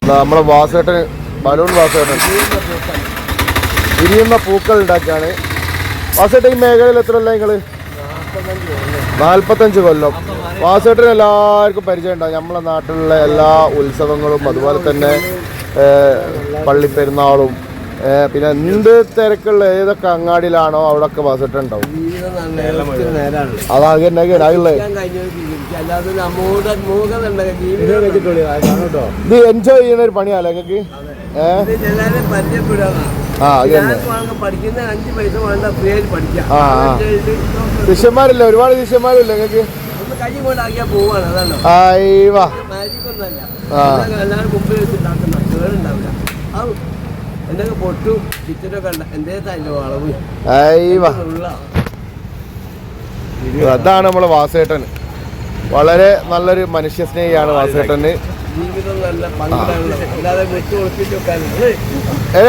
നമ്മളെ വാസേട്ടന് ബലൂൺ വാസേട്ടൻ വിരിയുന്ന പൂക്കൾ ഉണ്ടാക്കിയാണ്. വാസേട്ടൻ ഈ മേഖലയിൽ എത്ര കൊല്ലം നിങ്ങൾ? 45 കൊല്ലം. വാസേട്ടന് എല്ലാവർക്കും പരിചയം ഉണ്ടാവും. നമ്മളെ നാട്ടിലുള്ള എല്ലാ ഉത്സവങ്ങളും അതുപോലെ തന്നെ പള്ളിപ്പെരുന്നാളും പിന്നെ എന്ത് തിരക്കുള്ള ഏതൊക്കെ അങ്ങാടിയിലാണോ അവിടെയൊക്കെ വാസേട്ടൻ ഉണ്ടാവും. ഇത് എൻജോയ് ചെയ്യുന്ന ഒരു പണിയല്ലേ നിങ്ങൾക്ക്? ശിഷ്യന്മാരില്ല, ഒരുപാട് ശിഷ്യന്മാരില്ല നിങ്ങൾക്ക്? അതാണ് നമ്മളെ വാസേട്ടൻ. വളരെ നല്ലൊരു മനുഷ്യസ്നേഹിയാണ് വാസേട്ടന്.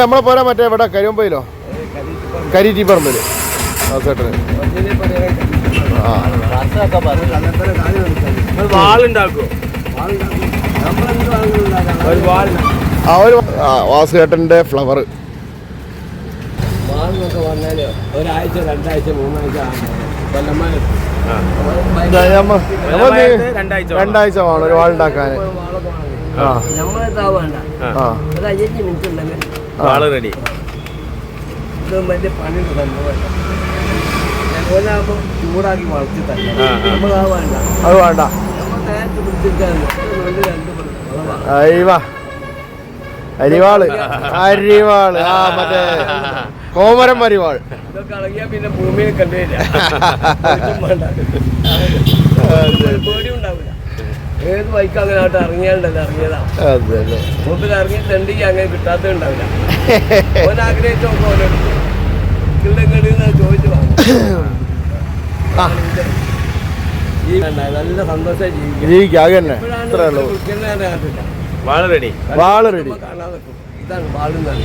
നമ്മളെ പോരാ മറ്റേ ഇവിടെ കരിമ്പയിലോ കരിറ്റീപ്പറമ്പില് വാസേട്ടന്. വാസുകേട്ടന്റെ ഫ്ലവർ ഒരാഴ്ച 2 ആഴ്ച 3 ആഴ്ച 2 ആഴ്ച വേണം ഒരു വാളുണ്ടാക്കാൻ. ചൂടാക്കി വളർത്തി തന്നെ അത് വേണ്ട. അരിവാള് അരിവാള് മറ്റേ കോമരം അരിവാൾ ഇതൊക്കെ ഇറങ്ങിയാ പിന്നെ ഭൂമിയിൽ കണ്ടുവരില്ല. പേടി ഉണ്ടാവില്ല. ഏത് ബൈക്ക് അങ്ങനെ ആയിട്ട് ഇറങ്ങിയാണ്ടല്ലോ ഇറങ്ങിയതാ. മൂപ്പിൽ ഇറങ്ങി തെണ്ടിക്ക് അങ്ങനെ കിട്ടാത്തത് ഉണ്ടാവില്ല. ഓൻ ആഗ്രഹിച്ച നോക്കാം ഓനെടുത്ത് കിള്ളെങ്ങടിന്ന് ചോദിച്ചു വാങ്ങും. നല്ല സന്തോഷമായി ജീവിക്കാം. വാള് റെഡി. കാണാൻ നിൽക്കും. ഇതാണ് വാളുന്നത്.